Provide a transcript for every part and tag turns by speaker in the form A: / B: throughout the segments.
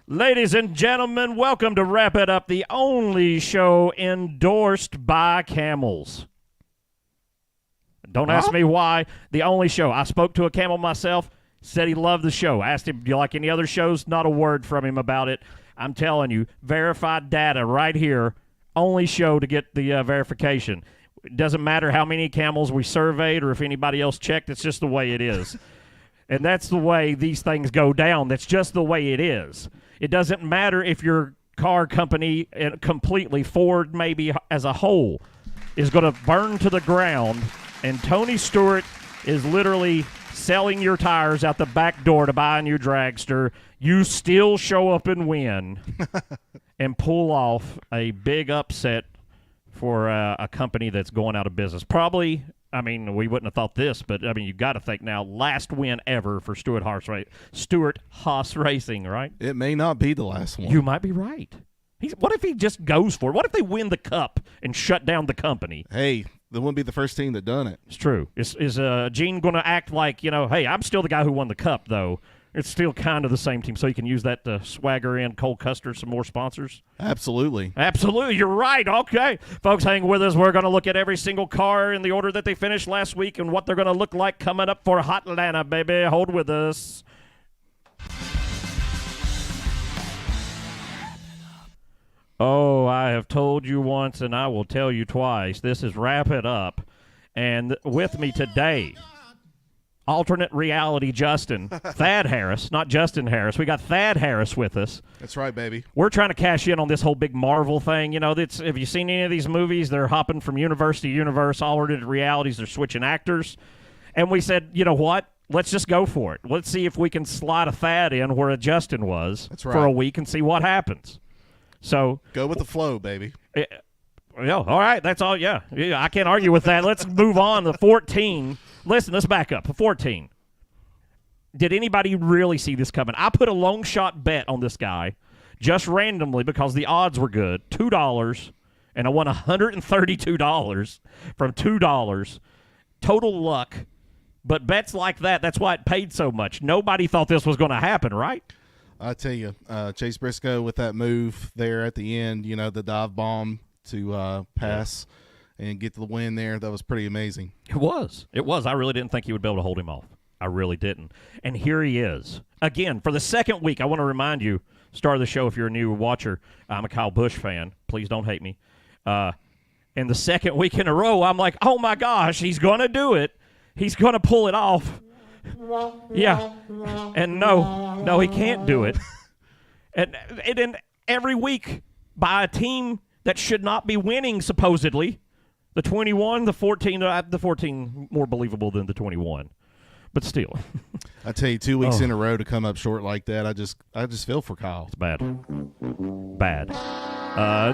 A: Ladies and gentlemen, welcome to Wrap It Up, the only show endorsed by camels. Don't ask me why. The only show. I spoke to a camel myself, said he loved the show. Asked him, do you like any other shows? Not a word from him about it. I'm telling you, verified data right here. Only show to get the verification. It doesn't matter how many camels we surveyed or if anybody else checked. It's just the way it is. And that's the way these things go down. That's just the way it is. It doesn't matter if your car company completely, Ford maybe as a whole, is going to burn to the ground, and Tony Stewart is literally selling your tires out the back door to buy a new dragster. You still show up and win and pull off a big upset for a company that's going out of business. Probably, I mean, we wouldn't have thought this, but, I mean, you got to think now, last win ever for Stewart Haas Racing, right?
B: It may not be the last one.
A: You might be right. What if he just goes for it? What if they win the cup and shut down the company?
B: Hey, they wouldn't be the first team that done it.
A: It's true. Is Gene going to act like, hey, I'm still the guy who won the cup, though? It's still kind of the same team, so you can use that to swagger in Cole Custer some more sponsors?
B: Absolutely.
A: Absolutely. You're right. Okay. Folks, hang with us. We're going to look at every single car in the order that they finished last week and what they're going to look like coming up for Hot Atlanta, baby. Hold with us. Oh, I have told you once and I will tell you twice. This is Wrap It Up. And with me today, alternate reality Justin, Thad Harris, not Justin Harris. We got Thad Harris with us.
B: That's right, baby.
A: We're trying to cash in on this whole big Marvel thing. Have you seen any of these movies? They're hopping from universe to universe, alternate realities. They're switching actors. And we said, you know what? Let's just go for it. Let's see if we can slide a Thad in where a Justin was for a week and see what happens. So
B: go with the flow, baby.
A: All right. That's all. Yeah, I can't argue with that. Let's move on to 14. Listen, let's back up. 14. Did anybody really see this coming? I put a long shot bet on this guy just randomly because the odds were good. $2, and I won $132 from $2. Total luck. But bets like that, that's why it paid so much. Nobody thought this was going to happen, right?
B: I tell you, Chase Briscoe with that move there at the end, the dive bomb to pass and get the win there, that was pretty amazing.
A: It was. I really didn't think he would be able to hold him off. I really didn't. And here he is. Again, for the second week, I want to remind you, start of the show if you're a new watcher, I'm a Kyle Busch fan. Please don't hate me. And the second week in a row, I'm like, oh, my gosh, he's going to do it. He's going to pull it off. Yeah. And no, he can't do it. and then every week by a team that should not be winning, supposedly. The 21, the 14, the 14 more believable than the 21. But still.
B: I tell you, 2 weeks in a row to come up short like that, I just feel for Kyle.
A: It's bad.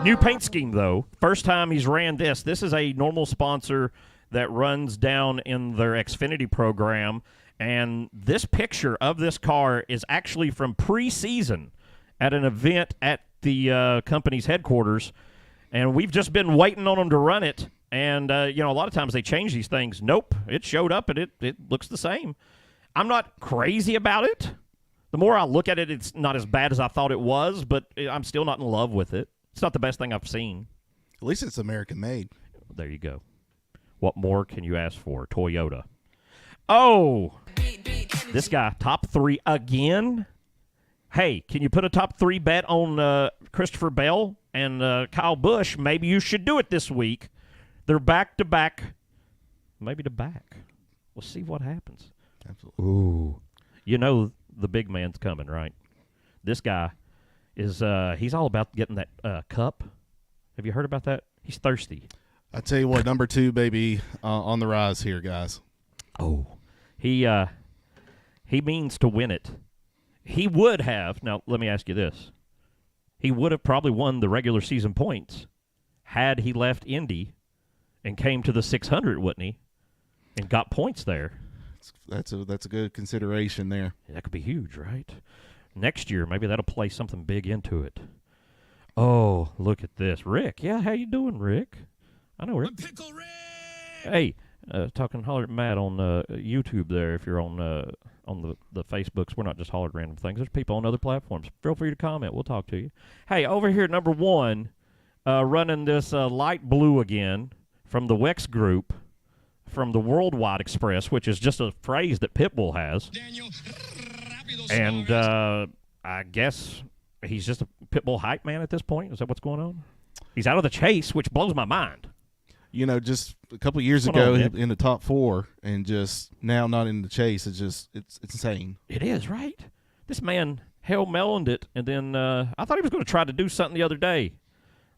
A: New paint scheme, though. First time he's ran this. This is a normal sponsor that runs down in their Xfinity program. And this picture of this car is actually from preseason at an event at the company's headquarters. And we've just been waiting on them to run it. And, a lot of times they change these things. Nope, it showed up and it looks the same. I'm not crazy about it. The more I look at it, it's not as bad as I thought it was, but I'm still not in love with it. It's not the best thing I've seen.
B: At least it's American-made.
A: There you go. What more can you ask for? Toyota. Oh, this guy, top 3 again? Hey, can you put a top 3 bet on Christopher Bell and Kyle Busch? Maybe you should do it this week. They're back-to-back. Maybe to back. We'll see what happens.
B: Absolutely.
A: Ooh. The big man's coming, right? This guy is he's all about getting that cup. Have you heard about that? He's thirsty.
B: I tell you what, number 2, baby, on the rise here, guys.
A: Oh. He means to win it. He would have. Now, let me ask you this. He would have probably won the regular season points had he left Indy and came to the 600, wouldn't he? And got points there.
B: That's a good consideration there.
A: Yeah, that could be huge, right? Next year, maybe that'll play something big into it. Oh, look at this. Rick. Yeah, how you doing, Rick? I know Rick.
C: Pickle Rick!
A: Hey, Talking Holler at Matt on YouTube there. If you're on the Facebooks, we're not just hollering random things. There's people on other platforms. Feel free to comment. We'll talk to you. Hey, over here, number one, running this light blue again from the Wex Group, from the Worldwide Express, which is just a phrase that Pitbull has. And I guess he's just a Pitbull hype man at this point. Is that what's going on? He's out of the chase, which blows my mind.
B: You know, just a couple of years ago in the top 4, and just now not in the chase. It's insane.
A: It is, right? This man hell-meloned it, and then I thought he was going to try to do something the other day,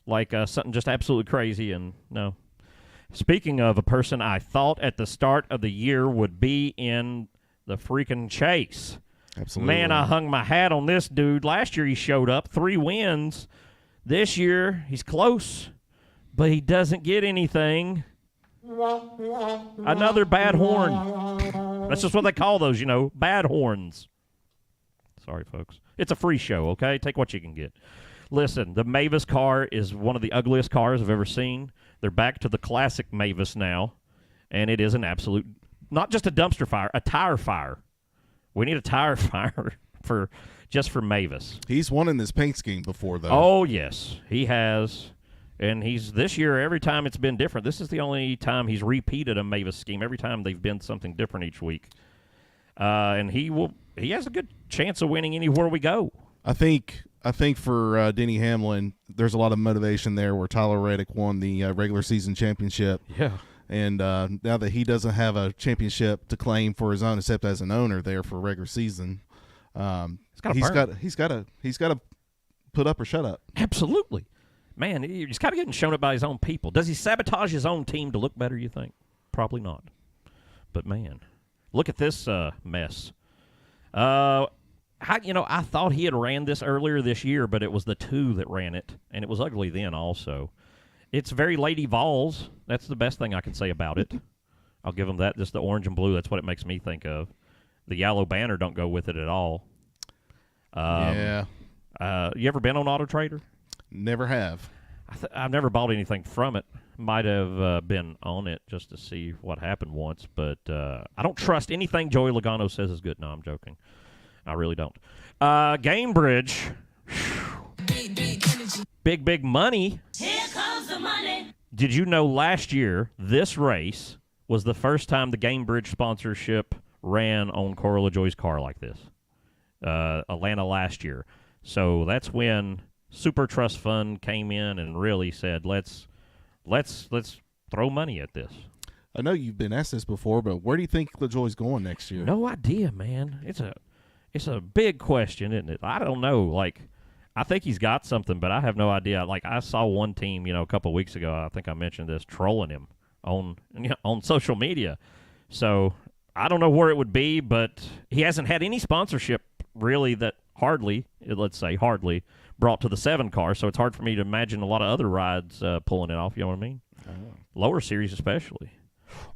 A: like something just absolutely crazy, and no. Speaking of a person I thought at the start of the year would be in the freaking chase.
B: Absolutely.
A: Man, I hung my hat on this dude. Last year he showed up, 3 wins. This year he's close, but he doesn't get anything. Another bad horn. That's just what they call those, bad horns. Sorry, folks. It's a free show, okay? Take what you can get. Listen, the Mavis car is one of the ugliest cars I've ever seen. They're back to the classic Mavis now, and it is an absolute, not just a dumpster fire, a tire fire. We need a tire fire just for Mavis.
B: He's won in this paint scheme before, though.
A: Oh, yes, he has. And he's this year, every time it's been different. This is the only time he's repeated a Mavis scheme. Every time they've been something different each week. And he has a good chance of winning anywhere we go.
B: I think for Denny Hamlin, there's a lot of motivation there where Tyler Reddick won the regular season championship.
A: Yeah.
B: And now that he doesn't have a championship to claim for his own, except as an owner there for regular season, he's got to put up or shut up.
A: Absolutely, man. He's kind of getting shown up by his own people. Does he sabotage his own team to look better? You think? Probably not. But man, look at this mess. I thought he had ran this earlier this year, but it was the 2 that ran it, and it was ugly then also. It's very Lady Vols. That's the best thing I can say about it. I'll give them that. Just the orange and blue, that's what it makes me think of. The yellow banner don't go with it at all.
B: Yeah.
A: You ever been on Auto Trader?
B: Never have.
A: I've never bought anything from it. Might have been on it just to see what happened once, but I don't trust anything Joey Logano says is good. No, I'm joking. I really don't. Gamebridge. Big money.
C: Here comes the money.
A: Did you know last year this race was the first time the Gamebridge sponsorship ran on Cora LaJoie's car like this? Atlanta last year. So that's when Super Trust Fund came in and really said, let's throw money at this.
B: I know you've been asked this before, but where do you think LaJoie's going next year?
A: No idea, man. It's a big question, isn't it? I don't know. I think he's got something, but I have no idea. I saw one team, a couple of weeks ago, I think I mentioned this, trolling him on social media. So I don't know where it would be, but he hasn't had any sponsorship really that hardly brought to the 7 car, so it's hard for me to imagine a lot of other rides pulling it off, you know what I mean?
B: Oh.
A: Lower series especially.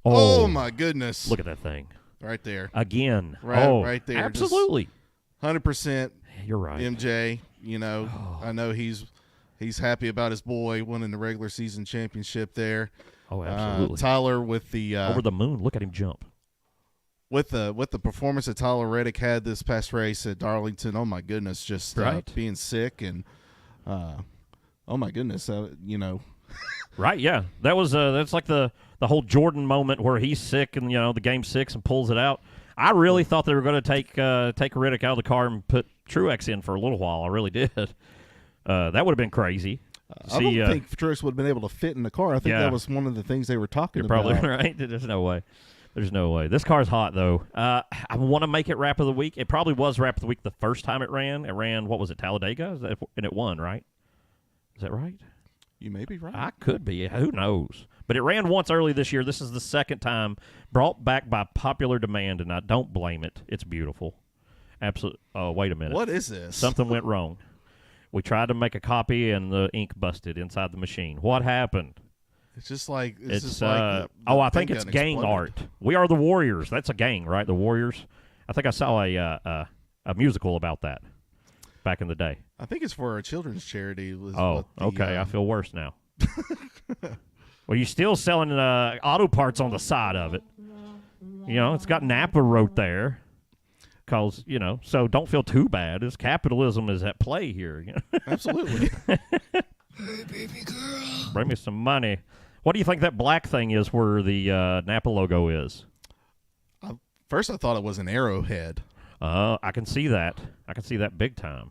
B: Oh, my goodness.
A: Look at that thing.
B: Right there.
A: Again.
B: Right there.
A: Absolutely.
B: 100%.
A: You're right.
B: MJ, I know he's happy about his boy winning the regular season championship there.
A: Oh, absolutely.
B: Tyler with the
A: over the moon. Look at him jump.
B: With the performance that Tyler Reddick had this past race at Darlington. Oh my goodness, just being sick and oh my goodness,
A: Right, yeah. That's like the whole Jordan moment where he's sick and the game 6 and pulls it out. I really thought they were going to take Reddick out of the car and put Truex in for a little while. I really did. That would have been crazy.
B: I don't think Truex would have been able to fit in the car. I think that was one of the things they were talking about.
A: You're probably right. There's no way. This car's hot, though. I want to make it Wrap of the Week. It probably was Wrap of the Week the first time it ran. It ran, what was it, Talladega? And it won, right? Is that right?
B: You may be right.
A: I could be. Who knows? But it ran once early this year. This is the second time, brought back by popular demand, and I don't blame it. It's beautiful. Absolutely. Oh, wait a minute.
B: What is this?
A: Something went wrong. We tried to make a copy, and the ink busted inside the machine. What happened?
B: It's just like
A: I think it's gang art. We Are the Warriors. That's a gang, right? The Warriors. I think I saw a musical about that back in the day.
B: I think it's for a children's charity.
A: Okay. I feel worse now. Well, you're still selling auto parts on the side of it. You know, it's got Napa wrote there. Because, you know, so don't feel too bad. This capitalism is at play here. You know?
B: Absolutely.
D: Hey, baby girl.
A: Bring me some money. What do you think that black thing is where the Napa logo is?
B: First, I thought it was an arrowhead.
A: I can see that. I can see that big time.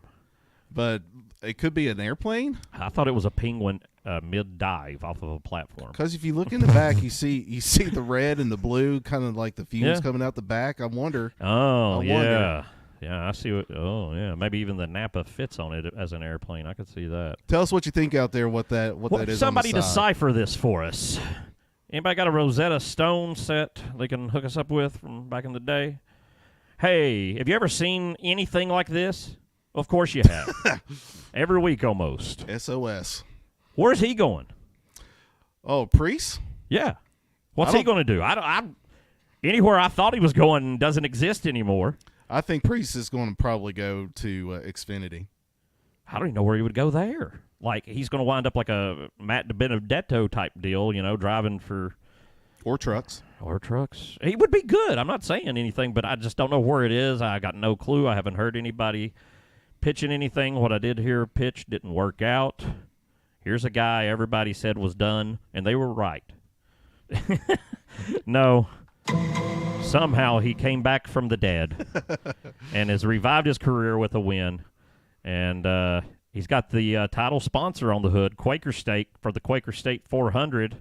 B: But it could be an airplane.
A: I thought it was a penguin mid-dive off of a platform.
B: Because if you look in the back, you see the red and the blue, kind of like the fumes coming out the back. I wonder.
A: Oh,
B: I
A: yeah.
B: wonder.
A: Yeah, I see what. Oh, yeah. Maybe even the Napa fits on it as an airplane. I could see that.
B: Tell us what you think out there. What that is.
A: Somebody
B: on the side.
A: decipher this for us. Anybody got a Rosetta Stone set they can hook us up with from back in the day? Hey, have you ever seen anything like this? Of course you have. Every week almost.
B: SOS.
A: Where's he going?
B: Oh, Priest?
A: Yeah. What's he going to do? Anywhere I thought he was going doesn't exist anymore.
B: I think Priest is going to probably go to Xfinity.
A: I don't even know where he would go there. Like, he's going to wind up like a Matt DiBenedetto type deal, you know, driving for...
B: Or trucks.
A: Or trucks. He would be good. I'm not saying anything, but I just don't know where it is. I got no clue. I haven't heard anybody pitching anything. What I did hear pitch didn't work out. Here's a guy everybody said was done, and they were right. No. Somehow he came back from the dead and has revived his career with a win. And he's got the title sponsor on the hood, Quaker State, for the Quaker State 400,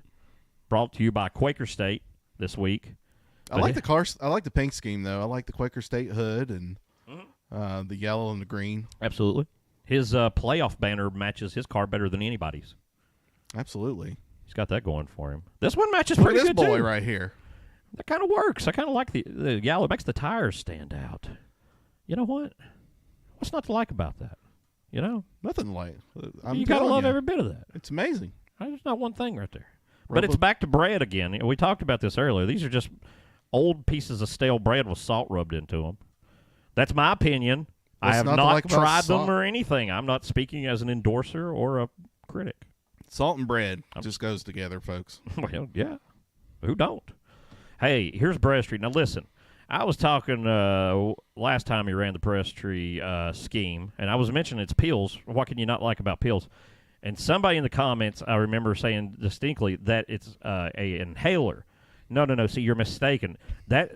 A: brought to you by Quaker State this week.
B: I like the car. I like the paint scheme, though. I like the Quaker State hood and the yellow and the green.
A: Absolutely. His playoff banner matches his car better than anybody's.
B: Absolutely.
A: He's got that going for him. This one matches pretty good,
B: this boy
A: too.
B: right here.
A: That kind of works. I kind of like the yellow. It makes the tires stand out. You know what? What's not to like about that? You know?
B: Nothing like.
A: You got to love every bit of that.
B: It's amazing.
A: There's not one thing right there. But it's back to bread again. We talked about this earlier. These are just old pieces of stale bread with salt rubbed into them. That's my opinion. I have not tried them or anything. I'm not speaking as an endorser or a critic.
B: Salt and bread just goes together, folks.
A: Well, yeah. Who don't? Hey, here's Bread Street. Now, listen. I was talking last time he ran the Press Tree scheme, and I was mentioning it's pills. What can you not like about pills? And somebody in the comments, I remember saying distinctly that it's a inhaler. No. See, you're mistaken. They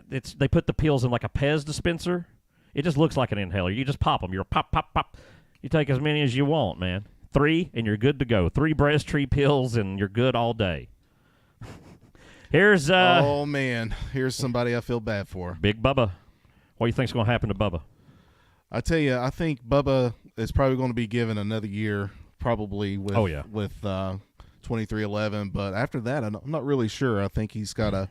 A: put the pills in like a Pez dispenser. It just looks like an inhaler. You just pop them. You're pop, pop, pop. You take as many as you want, man. 3, and you're good to go. 3 Breast Tree pills, and you're good all day. Here's
B: oh, man. Here's somebody I feel bad for.
A: Big Bubba. What do you think's going to happen to Bubba?
B: I tell you, I think Bubba is probably going to be given another year, probably with 2311. But after that, I'm not really sure. I think he's got to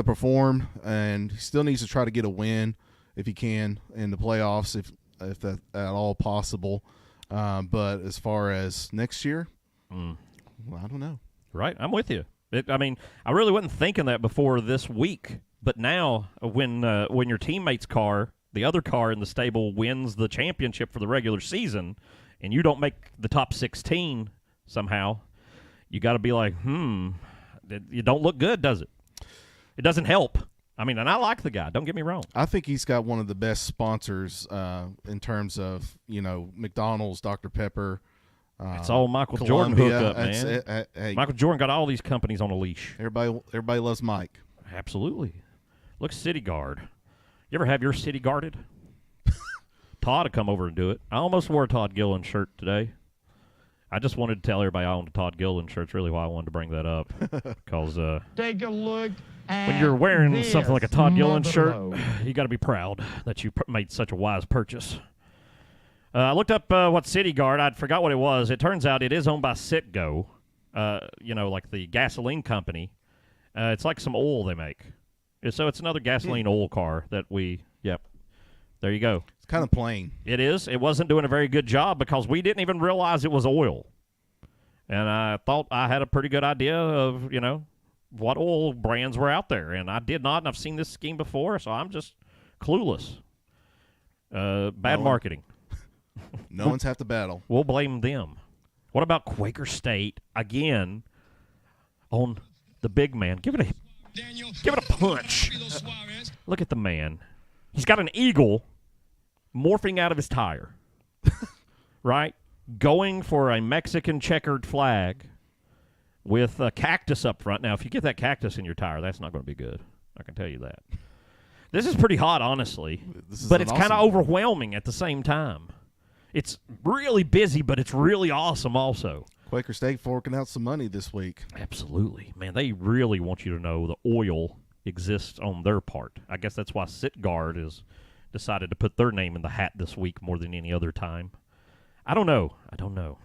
B: perform, and he still needs to try to get a win if he can in the playoffs, if that at all possible. But as far as next year, well, I don't know.
A: Right, I'm with you. I really wasn't thinking that before this week, but now when your teammate's car, the other car in the stable, wins the championship for the regular season, and you don't make the top 16 somehow, you got to be like, you don't look good, does it? It doesn't help. And I like the guy. Don't get me wrong.
B: I think he's got one of the best sponsors in terms of, McDonald's, Dr. Pepper.
A: It's all Michael
B: Columbia.
A: Jordan hook up, man.
B: Hey,
A: Michael Jordan got all these companies on a leash.
B: Everybody loves Mike.
A: Absolutely. Look, City Guard. You ever have your City guarded? Todd would come over and do it. I almost wore a Todd Gilliland shirt today. I just wanted to tell everybody I owned a Todd Gilliland shirt. It's really why I wanted to bring that up. Because
D: take a look at
A: when you're wearing something like a Todd Gilliland shirt,
D: load.
A: you got to be proud that you made such a wise purchase. I looked up what City Guard. I forgot what it was. It turns out it is owned by Citgo, like the gasoline company. It's like some oil they make. So it's another gasoline oil car that there you go.
B: It's kind of plain.
A: It is. It wasn't doing a very good job because we didn't even realize it was oil. And I thought I had a pretty good idea of, what oil brands were out there. And I did not, and I've seen this scheme before, so I'm just clueless. Bad marketing.
B: No one's have to battle.
A: We'll blame them. What about Quaker State? Again, on the big man. Give it a punch. Look at the man. He's got an eagle morphing out of his tire, right? Going for a Mexican checkered flag with a cactus up front. Now, if you get that cactus in your tire, that's not going to be good. I can tell you that. This is pretty hot, honestly, but it's kind of overwhelming at the same time. It's really busy, but it's really awesome also.
B: Quaker State forking out some money this week.
A: Absolutely. Man, they really want you to know the oil exists on their part. I guess that's why Sitgard has decided to put their name in the hat this week more than any other time. I don't know. I don't know.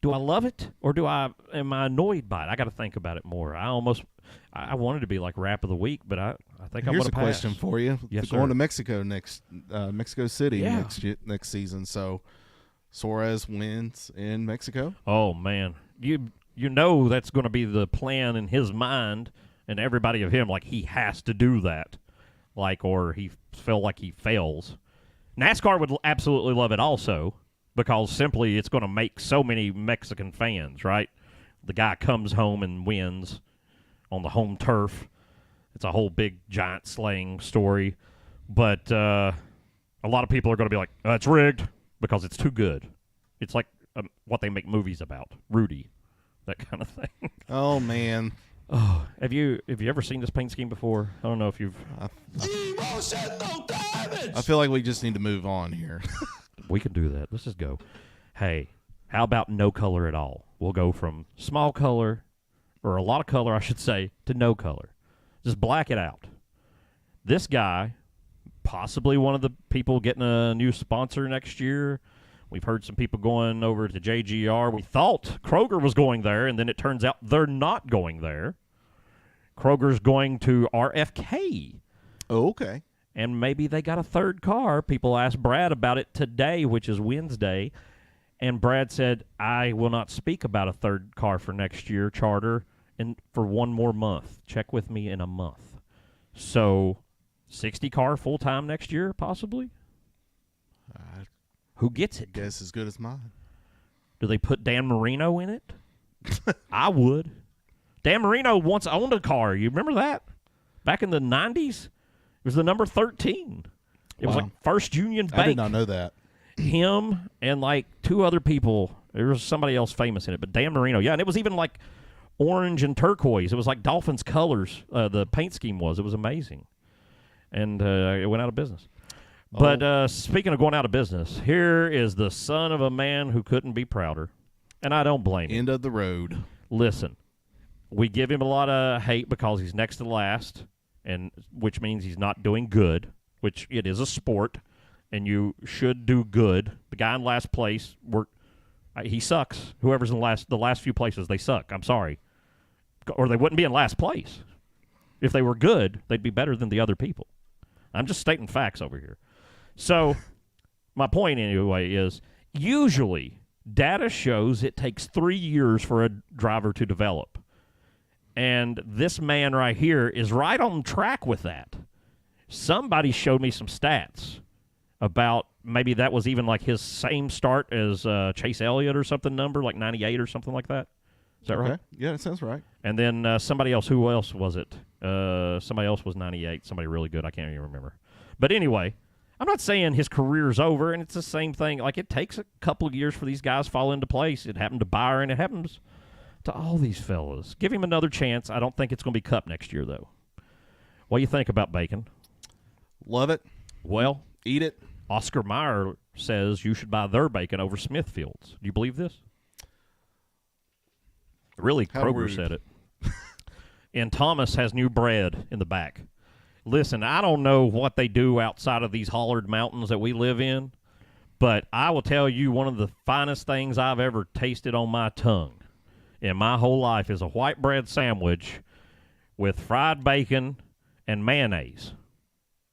A: Do I love it or am I annoyed by it? I got to think about it more. I wanted to be like Rap of the Week, but I think I'm going to pass.
B: Here's a question for you.
A: Yes,
B: going
A: sir.
B: to Mexico Mexico City next season. So Suarez wins in Mexico.
A: Oh man, you know that's going to be the plan in his mind and everybody of him. Like he has to do that, or he felt like he fails. NASCAR would absolutely love it also. Because simply it's going to make so many Mexican fans, right? The guy comes home and wins on the home turf. It's a whole big giant slaying story. But a lot of people are going to be like, it's rigged because it's too good. It's like what they make movies about, Rudy, that kind of thing.
B: Oh, man.
A: Oh, have you ever seen this paint scheme before? I don't know if you've...
B: I feel like we just need to move on here.
A: We can do that. Let's just go. Hey, how about no color at all? We'll go from small color, or a lot of color, I should say, to no color. Just black it out. This guy, possibly one of the people getting a new sponsor next year. We've heard some people going over to JGR. We thought Kroger was going there, and then it turns out they're not going there. Kroger's going to RFK.
B: Oh, okay.
A: And maybe they got a third car. People asked Brad about it today, which is Wednesday. And Brad said, I will not speak about a third car for next year, charter, and for one more month. Check with me in a month. So, 60 car full-time next year, possibly? Who gets it?
B: Guess as good as mine.
A: Do they put Dan Marino in it? I would. Dan Marino once owned a car. You remember that? Back in the 90s? It was the number 13. It was like First Union Bank.
B: I did not know that.
A: Him and two other people. There was somebody else famous in it, but Dan Marino. Yeah, and it was even like orange and turquoise. It was like Dolphins colors. The paint scheme was. It was amazing. And it went out of business. But speaking of going out of business, here is the son of a man who couldn't be prouder. And I don't blame him.
B: End of the road.
A: Listen, we give him a lot of hate because he's next to last. And which means he's not doing good, which it is a sport, and you should do good. The guy in last place, he sucks. Whoever's in the last few places, they suck. I'm sorry. Or they wouldn't be in last place. If they were good, they'd be better than the other people. I'm just stating facts over here. So my point anyway is usually data shows it takes 3 years for a driver to develop. And this man right here is right on track with that. Somebody showed me some stats about maybe that was even like his same start as Chase Elliott or something number, like 98 or something like that. Is that right?
B: Yeah, that sounds right.
A: And then somebody else, who else was it? Somebody else was 98, somebody really good. I can't even remember. But anyway, I'm not saying his career's over, and it's the same thing. Like, it takes a couple of years for these guys to fall into place. It happened to Byron. It happens to all these fellas. Give him another chance. I don't think it's going to be Cup next year, though. What do you think about Bacon?
B: Love it.
A: Well,
B: eat it.
A: Oscar Mayer says you should buy their bacon over Smithfield's. Do you believe this? Really,
B: How
A: Kroger
B: rude.
A: said it. And Thomas has new bread in the back. Listen, I don't know what they do outside of these hollered mountains that we live in, but I will tell you one of the finest things I've ever tasted on my tongue in my whole life is a white bread sandwich with fried bacon and mayonnaise.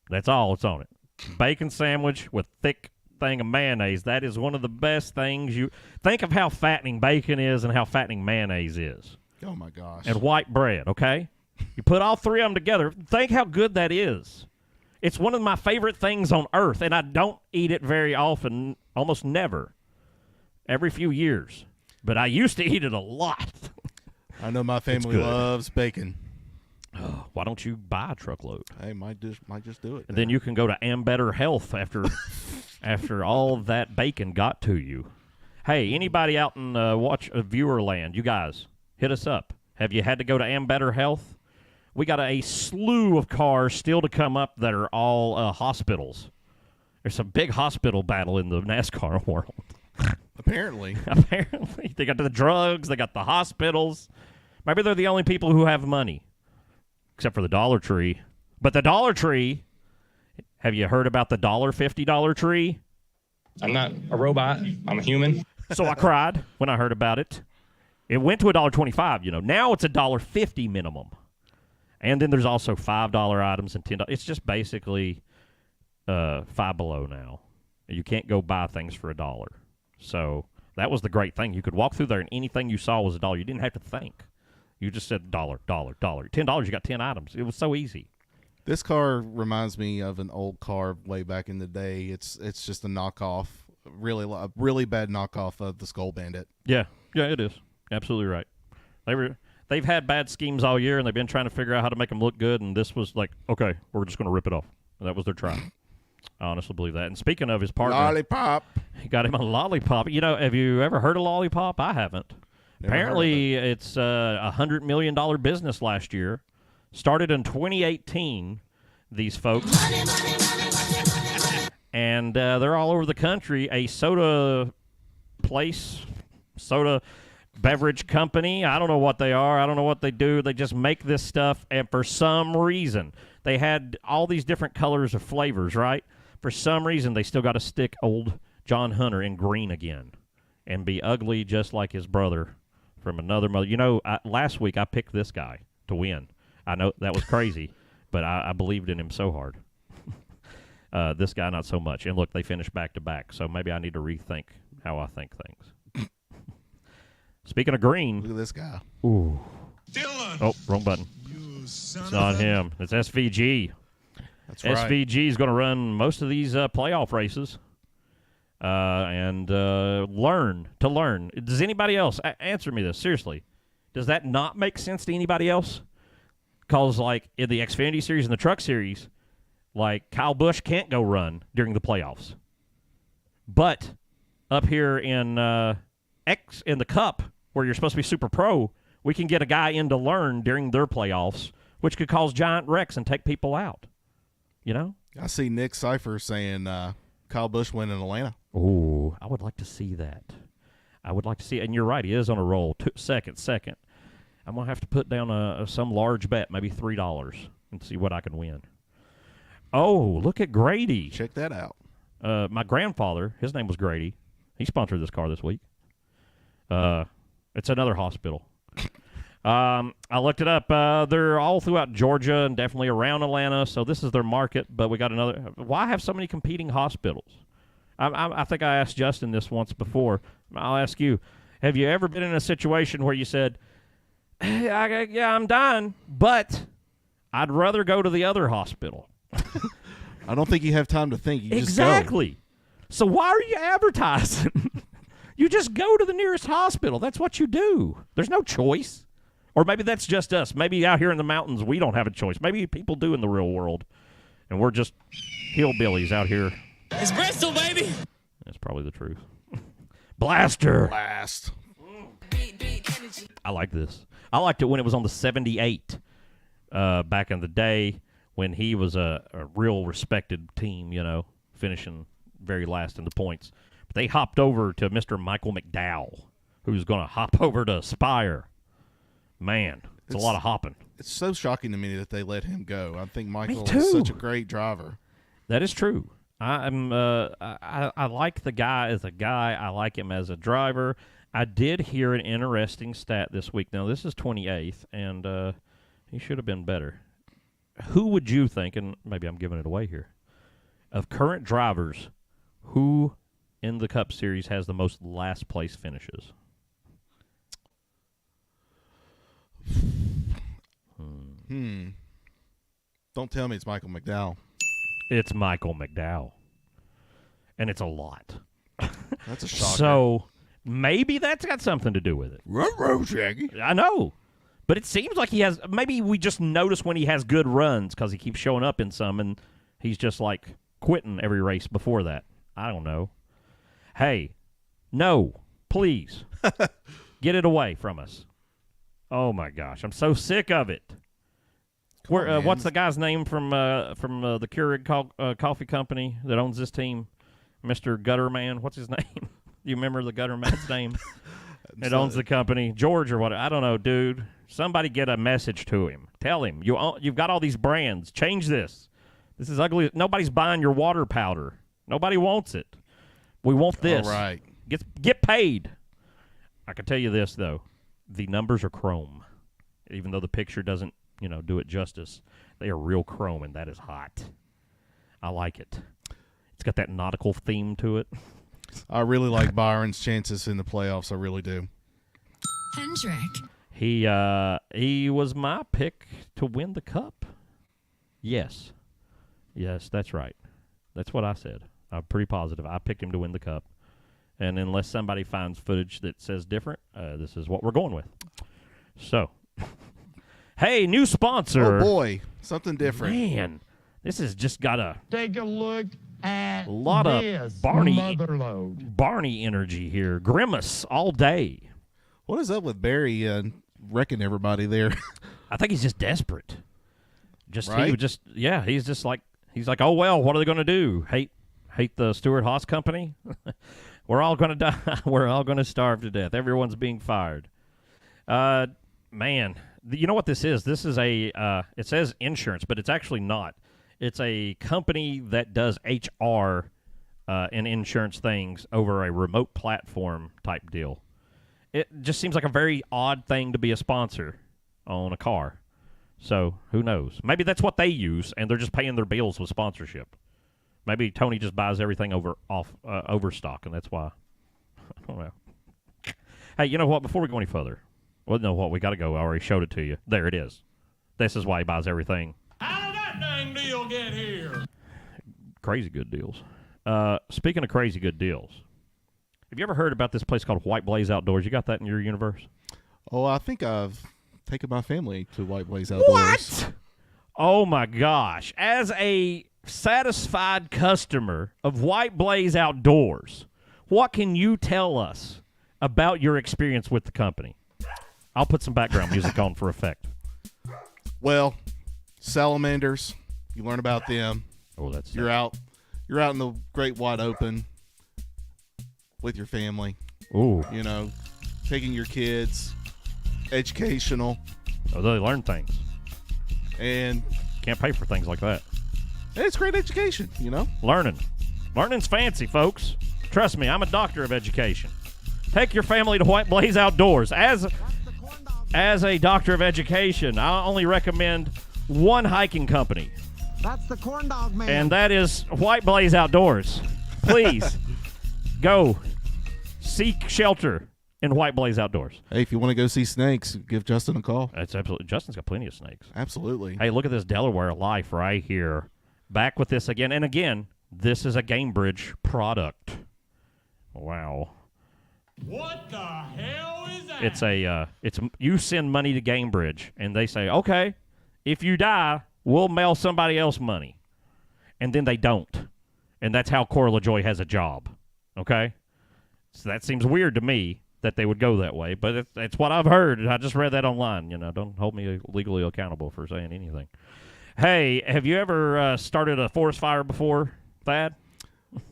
A: That's all that's on it. Bacon sandwich with thick thing of mayonnaise. That is one of the best things you... Think of how fattening bacon is and how fattening mayonnaise is.
B: Oh, my gosh.
A: And white bread, okay? You put all three of them together. Think how good that is. It's one of my favorite things on earth, and I don't eat it very often, almost never. Every few years. but I used to eat it a lot.
B: I know my family
A: good.
B: loves bacon.
A: Why don't you buy a truckload?
B: Hey, might just do it.
A: And then you can go to Am Better Health after all of that bacon got to you. Hey, anybody out in viewer land, you guys, hit us up. Have you had to go to Am Better Health? We got a slew of cars still to come up that are all hospitals. There's a big hospital battle in the NASCAR world.
B: Apparently.
A: Apparently. They got the drugs. They got the hospitals. Maybe they're the only people who have money, except for the Dollar Tree. But the Dollar Tree, have you heard about the $1.50 tree?
E: I'm not a robot. I'm a human.
A: So I cried when I heard about it. It went to $1.25, you know. Now it's $1.50 minimum. And then there's also $5 items and $10. It's just basically Five Below now. You can't go buy things for $1. So that was the great thing. You could walk through there and anything you saw was $1. You didn't have to think. You just said $1. $10, you got 10 items. It was so easy.
B: This car reminds me of an old car way back in the day. It's just a knockoff, a really bad knockoff of the Skull Bandit.
A: Yeah, it is. Absolutely right. They've had bad schemes all year, and they've been trying to figure out how to make them look good, and this was like, okay, we're just going to rip it off. And that was their try. I honestly believe that. And speaking of his partner,
B: Lollipop.
A: he got him a lollipop. You know, have you ever heard of lollipop? I haven't.
B: Never
A: Apparently, it's a $100 million business last year. Started in 2018, these folks. And they're all over the country. A soda beverage company. I don't know what they are. I don't know what they do. They just make this stuff, and for some reason, they had all these different colors of flavors, right? For some reason, they still got to stick old John Hunter in green again and be ugly just like his brother from another mother. You know, last week I picked this guy to win. I know that was crazy, but I believed in him so hard. This guy, not so much. And look, they finished back-to-back, so maybe I need to rethink how I think things. Speaking of green.
B: Look at this guy.
A: Ooh.
D: Dylan.
A: Oh, wrong button. It's not him. It's SVG.
B: That's right.
A: SVG is going to run most of these playoff races and learn. Does anybody else, answer me this, seriously, does that not make sense to anybody else? Because, like, in the Xfinity Series and the Truck Series, like, Kyle Busch can't go run during the playoffs. But up here in the Cup, where you're supposed to be super pro, we can get a guy in to learn during their playoffs, which could cause giant wrecks and take people out. You know?
B: I see Nick Cipher saying Kyle Busch win in Atlanta.
A: Ooh, I would like to see that. I would like to see it. And you're right, he is on a roll. Second. I'm going to have to put down some large bet, maybe $3, and see what I can win. Oh, look at Grady.
B: Check that out.
A: My grandfather, his name was Grady. He sponsored this car this week. It's another hospital. I looked it up. They're all throughout Georgia and definitely around Atlanta, so this is their market. But we got another. Why have so many competing hospitals? I think I asked Justin this once before. I'll ask you. Have you ever been in a situation where you said, yeah, I'm dying, but I'd rather go to the other hospital?
B: I don't think you have time to think. You
A: Exactly. So why are you advertising? You just go to the nearest hospital. That's what you do. There's no choice. Or maybe that's just us. Maybe out here in the mountains we don't have a choice. Maybe people do in the real world. And we're just hillbillies out here.
C: It's Bristol, baby.
A: That's probably the truth. Blaster.
B: Blast.
A: I like this. I liked it when it was on the 78 back in the day when he was a real respected team, you know, finishing very last in the points. But they hopped over to Mr. Michael McDowell, who's going to hop over to Aspire. Man, it's a lot of hopping.
B: It's so shocking to me that they let him go. I think Michael
A: too.
B: is such a great driver.
A: That is true. I like the guy as a guy. I like him as a driver. I did hear an interesting stat this week. Now, this is 28th, and he should have been better. Who would you think, and maybe I'm giving it away here, of current drivers, who in the Cup Series has the most last-place finishes?
B: Don't tell me it's Michael McDowell.
A: It's Michael McDowell, and it's a lot.
B: That's a shocker.
A: So Maybe that's got something to do with it.
B: Ruh-roh, Shaggy.
A: I know. But it seems like he has – maybe we just notice when he has good runs because he keeps showing up in some and he's just like quitting every race before that. I don't know. Hey, no, please. Get it away from us. Oh, my gosh. I'm so sick of it. What's the guy's name from the Keurig Coffee Company that owns this team? Mr. Gutterman. What's his name? Do you remember the Gutterman's name? It owns the company. George or what? I don't know, dude. Somebody get a message to him. Tell him. You've got all these brands. Change this. This is ugly. Nobody's buying your water powder. Nobody wants it. We want this.
B: All right.
A: Get paid. I can tell you this, though. The numbers are chrome. Even though the picture doesn't, do it justice. They are real chrome, and that is hot. I like it. It's got that nautical theme to it.
B: I really like Byron's chances in the playoffs. I really do.
C: Hendrick.
A: He was my pick to win the cup. Yes, that's right. That's what I said. I'm pretty positive. I picked him to win the cup. And unless somebody finds footage that says different, this is what we're going with. So, hey, new sponsor.
B: Oh, boy. Something different.
A: Man, this has just got a
D: Take a look at
A: lot
D: this
A: of Barney energy here. Grimace all day.
B: What is up with Barry wrecking everybody there?
A: I think he's just desperate.
B: Right?
A: He's like, oh, well, what are they going to do? Hate the Stewart Haas company? We're all going to die. We're all going to starve to death. Everyone's being fired. Man, you know what this is? This is it says insurance, but it's actually not. It's a company that does HR and insurance things over a remote platform type deal. It just seems like a very odd thing to be a sponsor on a car. So who knows? Maybe that's what they use, and they're just paying their bills with sponsorship. Maybe Tony just buys everything overstock, and that's why. I don't know. Hey, you know what? Before we go any further, well, no, what? We got to go. I already showed it to you. There it is. This is why he buys everything.
F: How did that dang deal get here?
A: Crazy good deals. Speaking of crazy good deals, have you ever heard about this place called White Blaze Outdoors? You got that in your universe?
B: Oh, I think I've taken my family to White Blaze Outdoors.
A: What? Oh, my gosh. As a satisfied customer of White Blaze Outdoors, what can you tell us about your experience with the company? I'll put some background music on for effect.
B: Well, salamanders, you learn about them.
A: Oh, that's
B: you're out in the great wide open with your family.
A: Ooh.
B: Taking your kids, educational.
A: Oh, they learn things.
B: And
A: can't pay for things like that.
B: It's great education,
A: Learning's fancy, folks. Trust me, I'm a doctor of education. Take your family to White Blaze Outdoors. As a doctor of education, I only recommend one hiking company.
G: That's the corn dog man.
A: And that is White Blaze Outdoors. Please go seek shelter in White Blaze Outdoors.
B: Hey, if you want to go see snakes, give Justin a call.
A: That's absolutely. Justin's got plenty of snakes.
B: Absolutely.
A: Hey, look at this Delaware life right here. Back with this again. And again, this is a Gamebridge product. Wow.
F: What the hell is that?
A: It's you send money to Gamebridge, and they say, okay, if you die, we'll mail somebody else money. And then they don't. And that's how Cora LaJoy has a job. Okay? So that seems weird to me that they would go that way, but it's what I've heard. I just read that online. Don't hold me legally accountable for saying anything. Hey, have you ever started a forest fire before, Thad?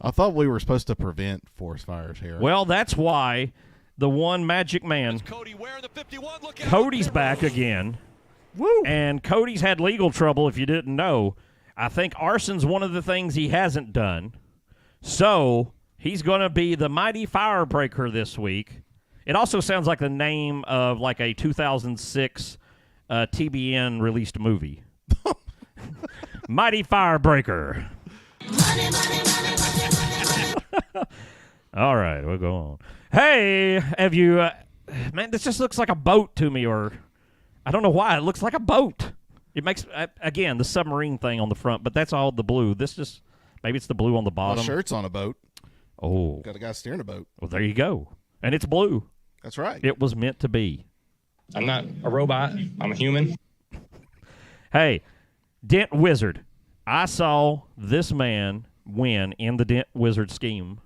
B: I thought we were supposed to prevent forest fires here.
A: Well, that's why the one magic man, Cody's back again.
B: Woo!
A: And Cody's had legal trouble, if you didn't know. I think arson's one of the things he hasn't done. So he's going to be the mighty firebreaker this week. It also sounds like the name of like a 2006 TBN released movie. Mighty Firebreaker. All right, we'll go on. Hey, have you... man, this just looks like a boat to me, or... I don't know why. It looks like a boat. It makes... again, the submarine thing on the front, but that's all the blue. This just... maybe it's the blue on the bottom.
B: My shirt's on a boat.
A: Oh.
B: Got a guy steering a boat.
A: Well, there you go. and it's blue.
B: That's right.
A: It was meant to be.
E: I'm not a robot. I'm a human.
A: Hey, Dent Wizard, I saw this man win in the Dent Wizard scheme.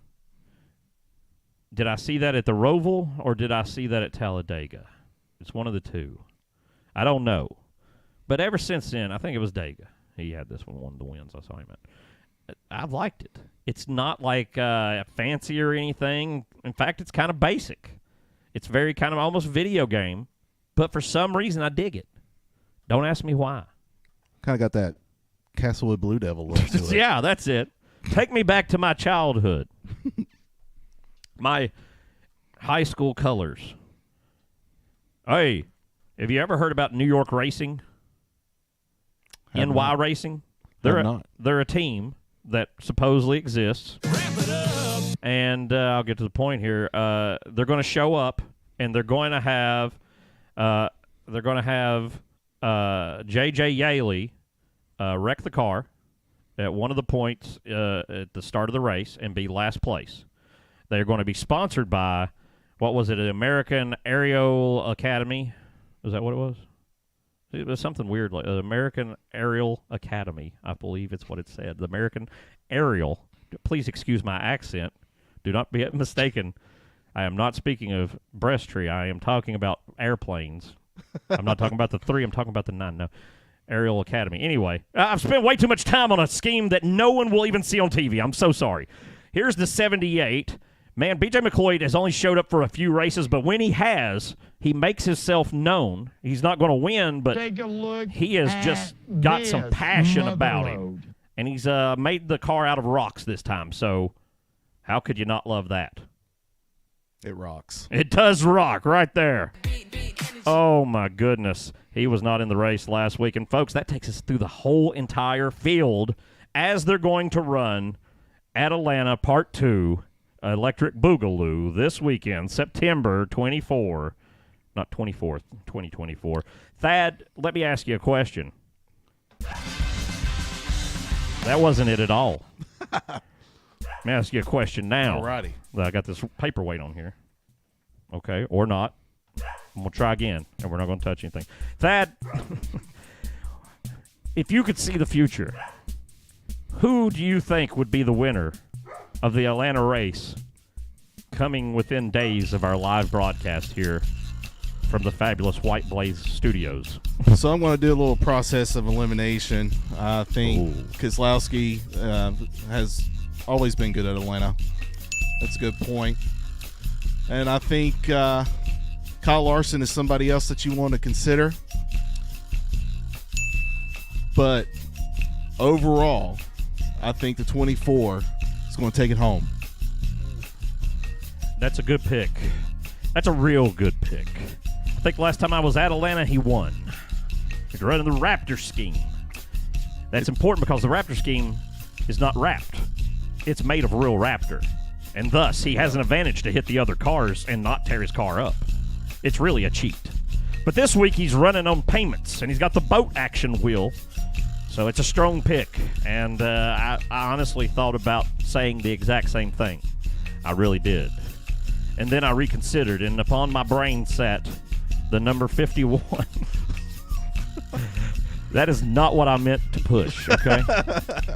A: Did I see that at the Roval or did I see that at Talladega? It's one of the two. I don't know. But ever since then, I think it was Dega. He had this one of the wins I saw him at. I've liked it. It's not like fancy or anything. In fact, it's kind of basic. It's very kind of almost video game. But for some reason, I dig it. Don't ask me why.
B: Kind of got that Castlewood Blue Devil look to it.
A: Yeah, that's it. Take me back to my childhood. My high school colors. Hey, have you ever heard about New York Racing? NY Racing? They're a team that supposedly exists. And I'll get to the point here. They're going to show up, and they're going to have J.J. Yaley wreck the car at one of the points at the start of the race and be last place. They're going to be sponsored by, what was it, the American Aerial Academy? Is that what it was? It was something weird, like the American Aerial Academy, I believe it's what it said. The American Aerial. Please excuse my accent. Do not be mistaken. I am not speaking of breasttree. I am talking about airplanes. I'm not talking about the 3. I'm talking about the 9. No. Aerial Academy. Anyway, I've spent way too much time on a scheme that no one will even see on TV. I'm so sorry. Here's the 78. Man, B.J. McCloyd has only showed up for a few races, but when he has, he makes himself known. He's not going to win, but
D: Take a look
A: he has just got some passion about him. And he's made the car out of rocks this time, so how could you not love that?
B: It rocks.
A: It does rock right there. Oh, my goodness. He was not in the race last week. And, folks, that takes us through the whole entire field as they're going to run at Atlanta Part 2 Electric Boogaloo this weekend, September 24th, 2024. Thad, let me ask you a question. That wasn't it at all. Let me ask you a question now.
B: Alrighty.
A: I got this paperweight on here. Okay, or not. I'm going to try again, and we're not going to touch anything. Thad, if you could see the future, who do you think would be the winner of the Atlanta race coming within days of our live broadcast here from the fabulous White Blaze Studios?
B: So I'm going to do a little process of elimination. I think Keselowski has always been good at Atlanta. That's a good point. And I think Kyle Larson is somebody else that you want to consider. But overall, I think the 24 is going to take it home.
A: That's a good pick. That's a real good pick. I think last time I was at Atlanta, he won. He's running the Raptor scheme. That's important because the Raptor scheme is not wrapped. It's made of real Raptor. And thus, he has an advantage to hit the other cars and not tear his car up. It's really a cheat. But this week, he's running on payments, and he's got the boat action wheel. So it's a strong pick. And I honestly thought about saying the exact same thing. I really did. And then I reconsidered, and upon my brain sat the number 51. That is not what I meant to push, okay?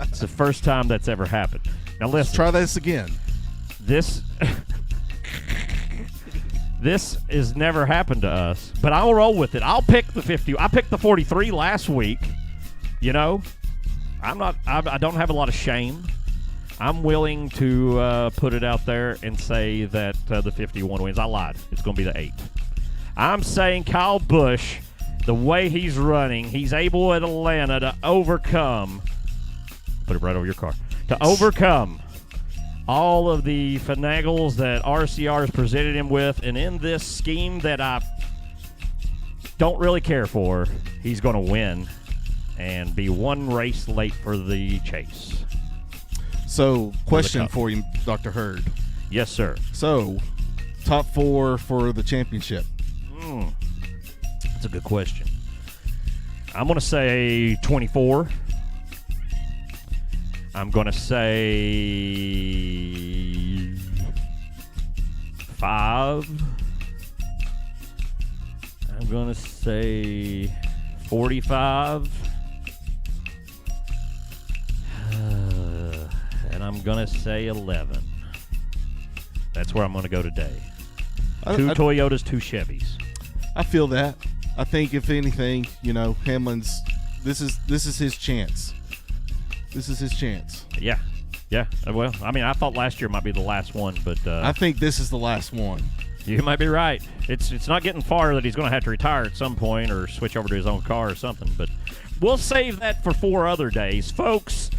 A: It's the first time that's ever happened. Now listen.
B: Let's try this again.
A: This has never happened to us, but I'll roll with it. I'll pick the 50. I picked the 43 last week. You know, I don't have a lot of shame. I'm willing to put it out there and say that the 51 wins. I lied. It's going to be the 8. I'm saying Kyle Busch, the way he's running, he's able at Atlanta to overcome. Put it right over your car. To overcome all of the finagles that RCR has presented him with, and in this scheme that I don't really care for, he's going to win and be one race late for the chase.
B: So, question for you, Dr. Hurd.
A: Yes, sir.
B: So, top 4 for the championship.
A: That's a good question. I'm going to say 24. I'm going to say 5. I'm going to say 45. And I'm going to say 11. That's where I'm going to go today. 2 Toyotas, 2 Chevys.
B: I feel that. I think if anything, Hamlin's this is his chance. This is his chance.
A: Yeah. Well, I mean, I thought last year might be the last one, but
B: I think this is the last one.
A: You might be right. It's not getting far that he's going to have to retire at some point or switch over to his own car or something, but we'll save that for 4 other days. Folks,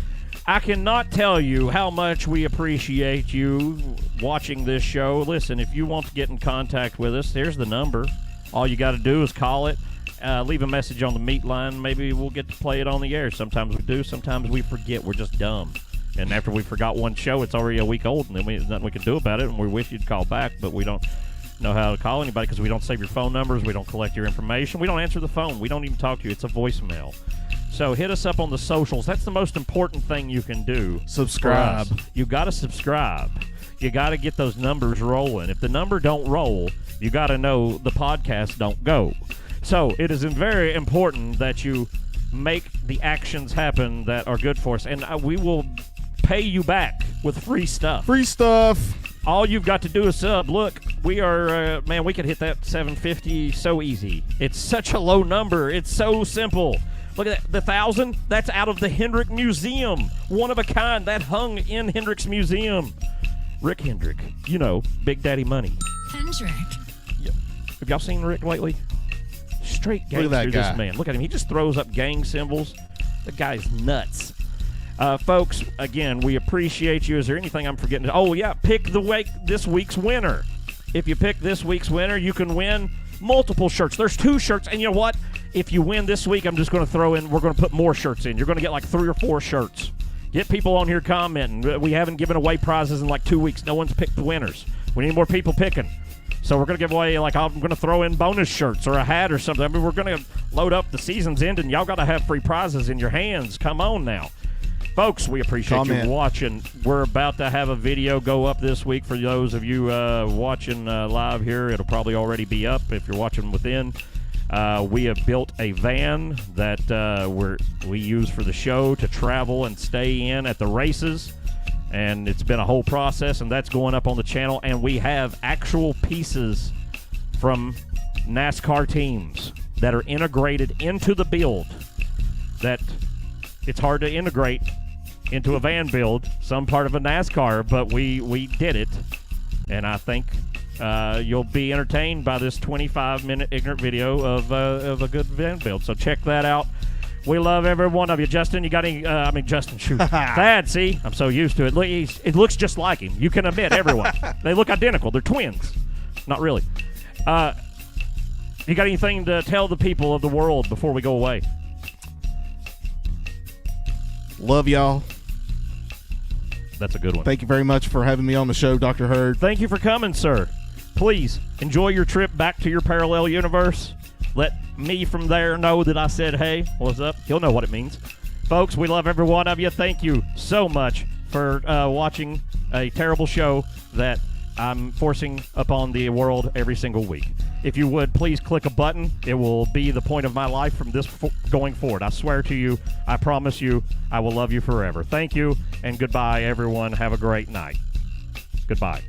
A: I cannot tell you how much we appreciate you watching this show. Listen, if you want to get in contact with us, there's the number. All you got to do is call it, leave a message on the meat line. Maybe we'll get to play it on the air. Sometimes we do. Sometimes we forget. We're just dumb. And after we forgot one show, it's already a week old, and then there's nothing we can do about it, and we wish you'd call back, but we don't know how to call anybody because we don't save your phone numbers. We don't collect your information. We don't answer the phone. We don't even talk to you. It's a voicemail. So hit us up on the socials. That's the most important thing you can do.
B: Subscribe.
A: You got to subscribe. You got to get those numbers rolling. If the number don't roll, you got to know the podcast don't go. So it is very important that you make the actions happen that are good for us. And we will pay you back with free stuff.
B: Free stuff.
A: All you've got to do is sub. Look, we are, we could hit that 750 so easy. It's such a low number. It's so simple. Look at that. The 1,000, that's out of the Hendrick Museum. One of a kind. That hung in Hendrick's Museum. Rick Hendrick. Big Daddy Money.
C: Hendrick.
A: Yeah. Have y'all seen Rick lately? Straight gangster,
B: Look at that guy.
A: this man. Look at him. He just throws up gang symbols. The guy's nuts. Folks, again, we appreciate you. Is there anything I'm forgetting? Oh, yeah, pick this week's winner. If you pick this week's winner, you can win multiple shirts. There's 2 shirts, and you know what? If you win this week, I'm just going to throw in, we're going to put more shirts in. You're going to get like 3 or 4 shirts. Get people on here commenting. We haven't given away prizes in like 2 weeks. No one's picked the winners. We need more people picking. So we're going to give away, I'm going to throw in bonus shirts or a hat or something. I mean, we're going to load up. The season's ending. Y'all got to have free prizes in your hands. Come on now. Folks, we appreciate you watching. We're about to have a video go up this week for those of you watching live here. It'll probably already be up if you're watching within. We have built a van that we use for the show to travel and stay in at the races. And it's been a whole process, and that's going up on the channel. And we have actual pieces from NASCAR teams that are integrated into the build that it's hard to integrate into a van build, some part of a NASCAR, but we did it. And I think you'll be entertained by this 25-minute ignorant video of a good van build. So check that out. We love every one of you. Justin, you got any? Justin, shoot. Thad, see? I'm so used to it. Look, it looks just like him. You can admit, everyone. They look identical. They're twins. Not really. You got anything to tell the people of the world before we go away?
B: Love y'all.
A: That's a good one.
B: Thank you very much for having me on the show, Dr. Hurd.
A: Thank you for coming, sir. Please enjoy your trip back to your parallel universe. Let me from there know that I said, hey, what's up? He'll know what it means. Folks, we love every one of you. Thank you so much for watching a terrible show that I'm forcing upon the world every single week. If you would, please click a button. It will be the point of my life from this going forward. I swear to you, I promise you, I will love you forever. Thank you, and goodbye, everyone. Have a great night. Goodbye.